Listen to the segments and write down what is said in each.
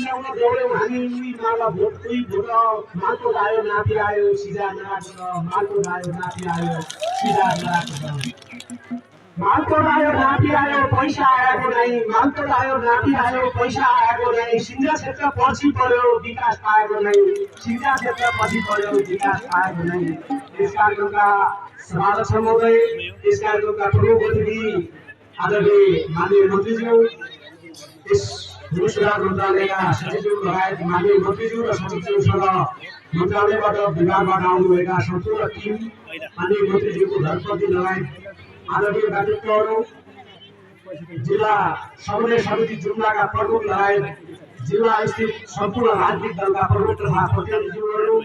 ल्याउन दौड्यौँ हामी माला भोटकै भोट माटो लायो नाति आयो सिधा नराखेर माटो लायो नाति आयो सिधा नराखेर माटो लायो नाति आयो पैसा आएको नै माटो लायो नाति आयो पैसा आएको नै सिंजा क्षेत्र पछि पर्यो विकास पाएको नै सिंजा क्षेत्र पछि पर्यो विकास पाएको नै यस कार्यक्रमका सभाध्यक्ष महोदय यस कार्यक्रमका प्रमुख अतिथि आदरणीय माननीय मन्त्रीज्यू यस भू सुधार मन्त्रालयका सचिवज्यू लगायत माननीय मन्त्रीज्यू र सचिवज्यूसँग मन्त्रालयबाट विभागबाट आउनुभएका सम्पूर्ण टिम माननीय मन्त्रीज्यूको धर्मपति लगायत आदरणीय व्यक्तित्वहरू जिल्ला समन्वय समिति जुम्लाका प्रमुख लगायत जिल्ला स्थित सम्पूर्ण राजनीतिक दलका प्रमुख तथा प्रतिनिधिज्यूहरू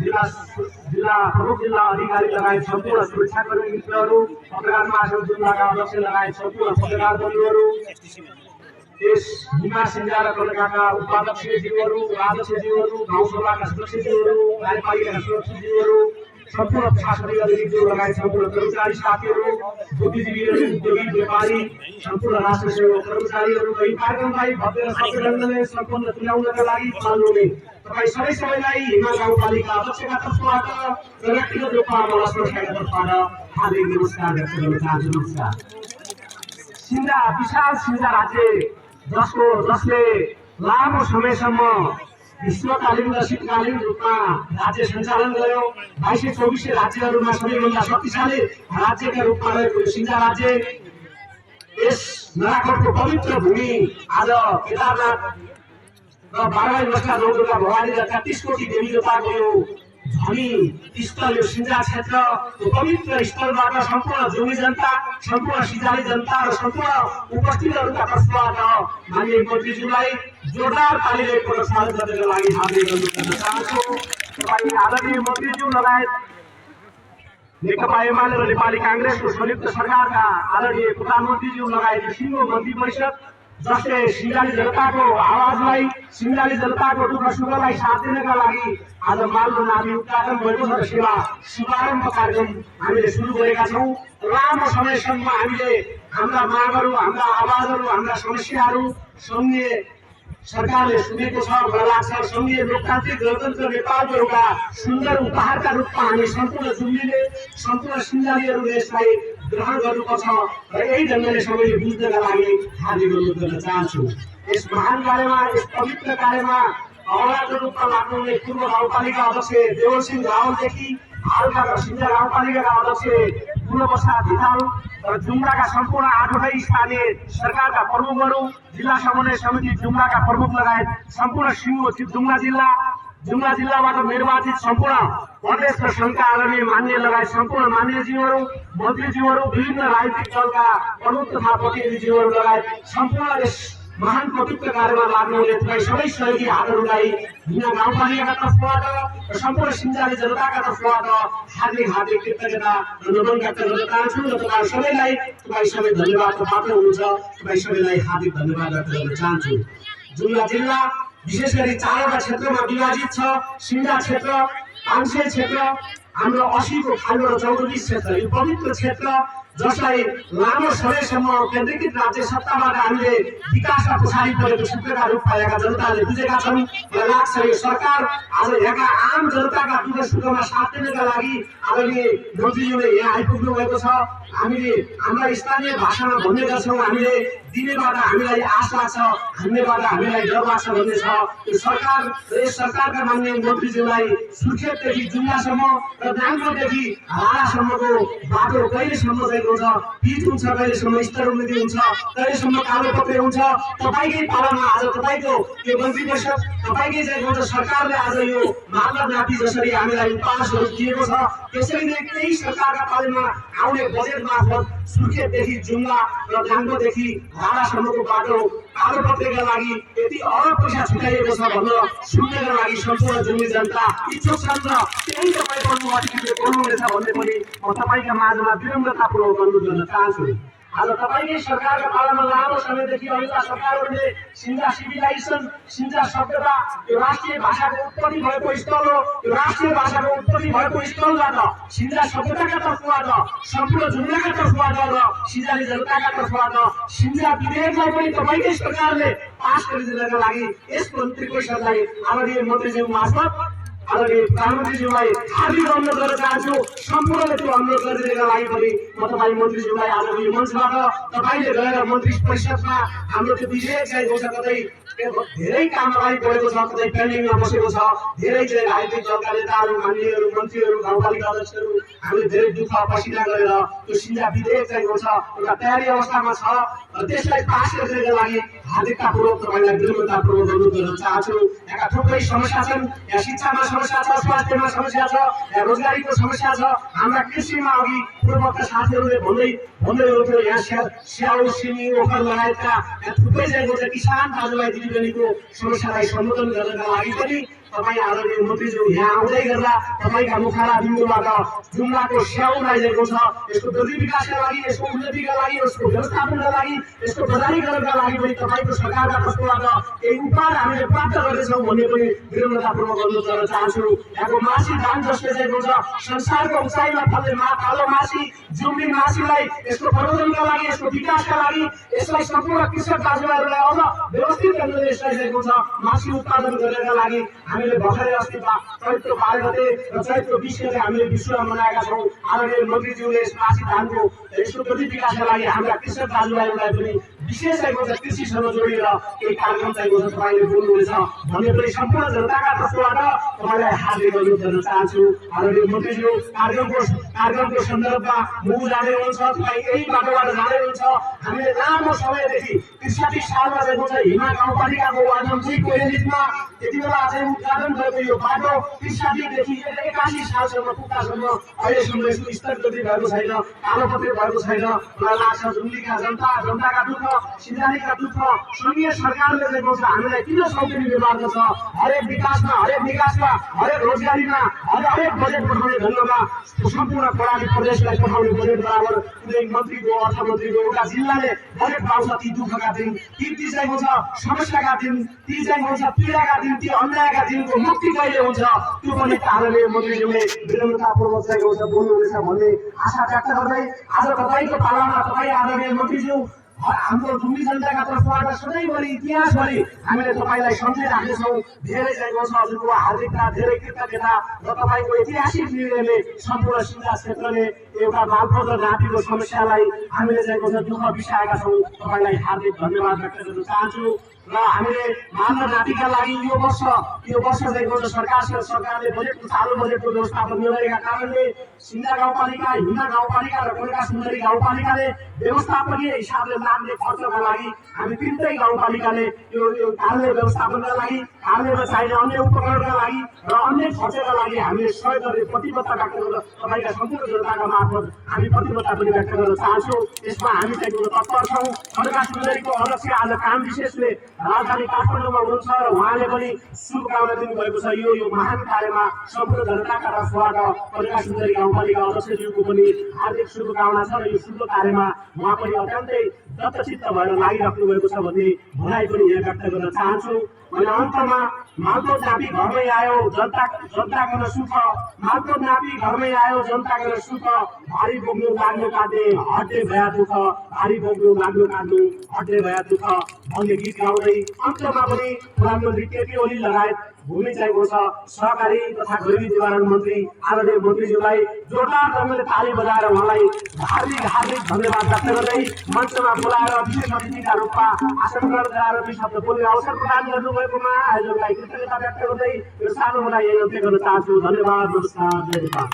जिल्ला प्रमुख जिल्ला अधिकारी लगायत सम्पूर्ण सुरक्षाकर्मी मित्रहरू पत्रकार महासंघ जुम्लाका अध्यक्ष लगायत सम्पूर्ण पत्रकार बन्धुहरू यस हिमा सिंजा र कलकाका उपाध्यक्षज्यूहरू अध्यक्षज्यूहरू गाउँसभाका सदस्यज्यूहरू कार्यपालिकाका सदस्यज्यूहरू सम्पूर्ण प्रशासनिक अधिकारीज्यू लगायत सम्पूर्ण कर्मचारी साथीहरू बुद्धिजीवी उद्योगी व्यापारी सम्पूर्ण राष्ट्र सेवा कर्मचारीहरू र यो कार्यक्रमलाई भव्य र सफल ढङ्गले सम्पन्न तुल्याउनका लागि पाल्नुहुने तपाईँ सबैलाई हिमा गाउँपालिका अध्यक्षका तर्फबाट र व्यक्तिगत रूपमा लक्ष्मण साईका तर्फबाट हार्दिक नमस्कार व्यक्त गर्न चाहन्छु। नमस्कार। सिंजा विशाल सिंजा राज्य जसले लामो समयसम्म ग्रीष्मकालीन र शीतकालीन रूपमा राज्य सञ्चालन गर्यो 2224 राज्यहरूमा सबैभन्दा शक्तिशाली राज्यका रूपमा रहेको सिंजा राज्य यस नराकोटको पवित्र भूमि आज केदारनाथ र 12 वर्षका नौदुर्गा भवानी र 33 कोटी देवी देवताको यो झनी स्थल यो सिंजा क्षेत्रको पवित्र स्थलबाट सम्पूर्ण जोगी जनता सम्पूर्ण सिंजाली जनता र सम्पूर्ण उपस्थितहरूका तर्फबाट माननीय मन्त्रीज्यूलाई जोरदार तालीले एकपल्ट स्वागत गर्नको लागि हार्दिक अनुरोध गर्न चाहन्छु। तपाईँ आदरणीय मन्त्रीज्यू लगायत नेकपा एमाले र नेपाली काङ्ग्रेसको संयुक्त सरकारका आदरणीय प्रधानमन्त्रीज्यू लगायत सिङ्गो मन्त्री परिषद जसले सिंजाली जनताको आवाजलाई सिंजाली जनताको दुःख सुखलाई साथ दिनका लागि आज मालको नामी उद्घाटन भएको छ र सेवा शुभारम्भ कार्यक्रम हामीले सुरु गरेका छौँ। लामो समयसम्म हामीले हाम्रा मागहरू हाम्रा आवाजहरू हाम्रा समस्याहरू सङ्घीय सरकारले सुनेको छ मलाई लाग्छ। सङ्घीय लोकतान्त्रिक गणतन्त्र नेपालको एउटा सुन्दर उपहारका रूपमा हामी सम्पूर्ण जुम्लीले सम्पूर्ण सिंजालीहरूले यसलाई ग्रहण गर्नुपर्छ र यही ढङ्गले सबैले बुझ्नका लागि हार्दिक अनुरोध गर्न चाहन्छु। यस महान कार्यमा यस पवित्र कार्यमा अवलाको रूपमा लाग्नुहुने पूर्व गाउँपालिका अध्यक्ष देवरसिंह रावलदेखि हालका सिंजा गाउँपालिकाका अध्यक्ष पूर्वप्रसाद धिताल र जुम्लाका सम्पूर्ण 8वटै स्थानीय सरकारका प्रमुखहरू जिल्ला समन्वय समिति जुम्लाका प्रमुख लगायत सम्पूर्ण सिङ्गो जुम्ला जिल्लाबाट निर्वाचित सम्पूर्ण प्रदेश र सङ्घका आदरणीय मान्य लगायत सम्पूर्ण मान्यज्यूहरू मन्त्रीज्यूहरू विभिन्न राजनीतिक दलका प्रमुख तथा प्रतिनिधिज्यूहरू लगायत सम्पूर्ण यस महान पवित्र कार्यमा लाग्नुहुने तपाईँ सबै सहयोगी हातहरूलाई हिमा गाउँपालिकाका तर्फबाट र सम्पूर्ण सिंजाली जनताका तर्फबाट हार्दिक कृतज्ञता र नमन व्यक्त गर्न चाहन्छु र तपाईँ सबै धन्यवादको पात्र हुनुहुन्छ। तपाईँ सबैलाई हार्दिक धन्यवाद व्यक्त गर्न चाहन्छु। जुम्ला जिल्ला विशेष गरी 4वटा क्षेत्रमा विभाजित छ। सिंजा क्षेत्र, पाङ्से क्षेत्र, हाम्रो 80 को खाल्डो र 24 क्षेत्र यो पवित्र क्षेत्र जसलाई लामो समयसम्म केन्द्रीकृत राज्य सत्ताबाट हामीले विकासमा पछाडि परेको क्षेत्रका रूपमा यहाँका जनताले बुझेका छन्। मलाई लाग्छ यो सरकार आज यहाँका आम जनताका दुःख सुखमा साथ दिनका लागि आदरणीय मन्त्रीज्यूले यहाँ आइपुग्नु भएको छ। हामीले हाम्रा स्थानीय भाषामा भन्ने गर्छौँ हामीले दिनेबाट हामीलाई आश लाग्छ हान्नेबाट हामीलाई डर लाग्छ भन्ने छ। यो सरकार र यस सरकारका मान्य मन्त्रीज्यूलाई सुर्खेतदेखि जुम्लासम्म र नाङ्गोदेखि हारासम्मको बाटो कहिलेसम्म गएको हुन्छ पिच हुन्छ कहिलेसम्म स्तर उन्नति हुन्छ कहिलेसम्म कालो पत्रे हुन्छ तपाईँकै पालामा आज तपाईँको यो मन्त्री परिषद तपाईँकै चाहिँ सरकारले आज यो मामला नापी जसरी हामीलाई उपहासहरू दिएको छ त्यसरी नै त्यही सरकारका पालामा आउने बजेट मार्फत सुर्खेतदेखि जुम्ला र नाङ्गोदेखि हारासम्मको बाटो कालो पत्रेका लागि यति अरब पैसा छुट्याइएको छ भन्न सुन्नका लागि सम्पूर्ण जुम्ली जनता इच्छुक छन् र त्यही तपाईँ प्रमुख अतिथिले बोल्नुहुनेछ भन्ने पनि म तपाईँका माझमा विनम्रतापूर्वक अनुरोध गर्न चाहन्छु। आज तपाईकै सरकारका पालामा लामो समयदेखि अहिलेका सरकारहरूले सिन्जा सिभिलाइजेसन सिन्जा सभ्यता यो राष्ट्रिय भाषाको उत्पत्ति भएको स्थल हो। यो राष्ट्रिय भाषाको उत्पत्ति भएको स्थलबाट सिन्जा सभ्यताका तर्फबाट सम्पूर्ण दुनियाँका तर्फबाट र सिन्जाली जनताका तर्फबाट सिन्जा विधेयकलाई पनि तपाईँकै सरकारले पास गरिदिनका लागि यस मन्त्री परिषदलाई आदरणीय मन्त्रीज्यू मार्फत आदरणीय प्रधानमन्त्रीज्यूलाई हार्दिक अनुरोध गर्न चाहन्छु। सम्पूर्णले त्यो अनुरोध गरिदिनका लागि पनि म तपाईँ मन्त्रीज्यूलाई आदरणीय मञ्चबाट तपाईँले गएर मन्त्री परिषदमा हाम्रो त्यो विधेयक चाहिँ हुन्छ कतै धेरै काम अगाडि बढेको छ, कतै पेन्डिङमा बसेको छ। धेरै चाहिँ राजनीतिक दलका नेताहरू मान्यहरू मन्त्रीहरू गाउँपालिका अध्यक्षहरू हामीले धेरै दुःख पसिना गरेर त्यो सिन्जा विधेयक चाहिँ हुन्छ एउटा तयारी अवस्थामा छ। त्यसलाई पास गरिदिनका लागि हार्दिकतापूर्वक तपाईँलाई विनम्रतापूर्वक अनुरोध गर्न चाहन्छु। यहाँ थुप्रै समस्या छन्, यहाँ शिक्षामा समस्या छ, स्वास्थ्यमा समस्या छ, यहाँ रोजगारीको समस्या छ। हाम्रा कृषिमा अघि पूर्वका साथीहरूले भन्दै हुनुहुन्थ्यो यहाँ स्याउ सिमी ओखर लगायतका थुप्रै चाहिँ किसान दाजुभाइ दिदीबहिनीको समस्यालाई सम्बोधन गर्नका लागि पनि तपाईँ आदरणीय मन्त्रीज्यू यहाँ आउँदै गर्दा तपाईँका मुखाला बिन्दुबाट जुम्लाको स्याउ राइरहेको छ। यसको वृद्धि विकासका लागि, यसको उन्नतिका लागि, यसको व्यवस्थापनका लागि, यसको बजारीकरणका लागि पनि तपाईँको सरकारका तर्फबाट केही उपहार हामीले प्राप्त गर्दैछौँ भन्ने पनि विनम्रतापूर्वक अनुरोध गर्न चाहन्छु। यहाँको मासी धान जसले चाहिँ हुन्छ संसारको उचाइमा फल्ने कालो मासी जुम्ली मासीलाई यसको प्रबन्धनका लागि, यसको विकासका लागि, यसलाई सम्पूर्ण कृषक दाजुभाइहरूलाई अझ व्यवस्थित गरेर यसलाई चाहिँ हुन्छ मासी उत्पादन गर्नका लागि हामीले भर्खरै अस्ति चैत्र 12 गते र चैत्र 20 गते हामीले विश्वमा मनाएका छौँ। आदरणीय मन्त्रीज्यूले यस मासी धानको यसको वृद्धि विकासका लागि हाम्रा कृषक दाजुभाइहरूलाई पनि विशेष कृषिसँग जोडिएर केही कार्यक्रम चाहिँ तपाईँले बोल्नुहुनेछ भन्ने पनि सम्पूर्ण जनताका तर्फबाट तपाईँलाई हार्दिक अनुरोध गर्न चाहन्छु। आदरणीय मन्त्रीज्यू कार्यक्रमको सन्दर्भमा मुगु जाँदै हुनुहुन्छ, तपाईँ यही बाटोबाट जाँदै हुनुहुन्छ। हामीले लामो समयदेखि ६३ सालमा चाहिँ हिमा गाउँपालिकाको वार्ड नम्बर 3 कोइलीमा त्यति बेला चाहिँ उद्घाटन गरेको यो बाटो ६३देखि ८१ सालसम्म पुग्दासम्म अहिलेसम्म यसको स्तर वृद्धि भएको छैन, कालोपत्री भएको छैन। मलाई लाग्छ जुम्लीका जनताका दुःख, सिन्जालीका दुःख सङ्घीय सरकारले चाहिँ हामीलाई किन सौकिने व्यवहार गर्छ। हरेक विकासमा, हरेक निकासमा, हरेक रोजगारीमा, हरेक बजेट पठाउने ढङ्गमा सम्पूर्ण प्रणाली प्रदेशलाई पठाउने बजेट बराबर कुनै मन्त्रीको अर्थमन्त्रीको एउटा जिल्लाले बजेट पाउँछ। ती दुःखका दिन, ती चाहिँ हुन्छ समस्याका दिन, ती चाहिँ हुन्छ पीडाका दिन, ती अन्यायका दिनको मुक्ति कहिले हुन्छ त्यो पनि आदरणीय मन्त्रीज्यूले विनम्रतापूर्वक चाहिँ हुन्छ बोल्नुहुनेछ भन्ने आशा व्यक्त गर्दै आज तपाईँको पालामा तपाईँ आदरणीय मन्त्रीज्यू हाम्रो जुम्ली जनताका तर्फबाट सधैँभरि इतिहासभरि हामीले तपाईँलाई सम्झिराख्नेछौँ। धेरै चाहिँ गर्छ हजुरको हार्दिकता, धेरै कृतज्ञता र तपाईँको ऐतिहासिक निर्णयले सम्पूर्ण सिन्जा क्षेत्रले एउटा मालपोत र नापीको समस्यालाई हामीले चाहिँ गर्छ दुःख बिसाएका छौँ। तपाईँलाई हार्दिक धन्यवाद व्यक्त गर्न चाहन्छु। र हामीले माल र नापीका लागि यो वर्ष चाहिँ गर्छ सरकारले बजेटको चालु बजेटको व्यवस्थापन नगरेका कारणले सिन्जा गाउँपालिका, हिमा गाउँपालिका र कोइका सुन्दरी गाउँपालिकाले व्यवस्थापकीय हिसाबले लाग्ने खर्चका लागि हामी तिनटै गाउँपालिकाले यो कार्य व्यवस्थापनका लागि, कार्यमा चाहिने अन्य उपकरणका लागि र अन्य खर्चका लागि हामीले सहयोग गर्ने प्रतिबद्धता व्यक्त गर्न तपाईँका सम्पूर्ण जनताका मार्फत हामी प्रतिबद्धता पनि व्यक्त गर्न चाहन्छौँ। यसमा हामी चाहिँ तत्पर छौँ। कोइका सुन्दरीको अध्यक्ष आज काम विशेषले राजधानी काठमाडौँमा हुनुहुन्छ र उहाँले पनि शुभकामना दिनुभएको छ। यो महान कार्यमा सम्पूर्ण जनताका तर्फबाट कोइका सुन्दरी गाउँपालिका अध्यक्षज्यूको पनि हार्दिक शुभकामना छ र यो शुभ कार्यमा उहाँ पनि अत्यन्तै दत्तचित्त भएर लागिराख्नु भएको छ भन्ने भनाइ पनि यहाँ व्यक्त गर्न चाहन्छु। अनि अन्तमा मालपोत नापी घरमै आयो जनता गर्न सुख, मालपोत नापी घरमै आयो जनता गर्न सुख, भारी बोक्नु लाग्नु काट्ने हट्ने भया दुःख, भारी बोक्नु लाग्नु काट्नु हट्ने भया दुःख भन्ने गीत गाउँदै अन्तमा पनि प्रधानमन्त्री केपी ओली लगायत भूमि चाहिएको छ सहकारी तथा गरिबी निवारण मन्त्री आदरणीय मन्त्रीज्यूलाई जोरदार ढङ्गले ताली बजाएर उहाँलाई हार्दिक धन्यवाद व्यक्त गर्दै मञ्चमा बोलाएर विशेष अतिथिका रूपमा आसन ग्रहण गराएर 2 शब्द बोल्ने अवसर प्रदान गर्नुभएकोमा आयोजकलाई कृतज्ञता व्यक्त गर्दै यो सानो मलाई यही अन्त्य गर्न चाहन्छु। धन्यवाद, नमस्कार, जय नेपाल।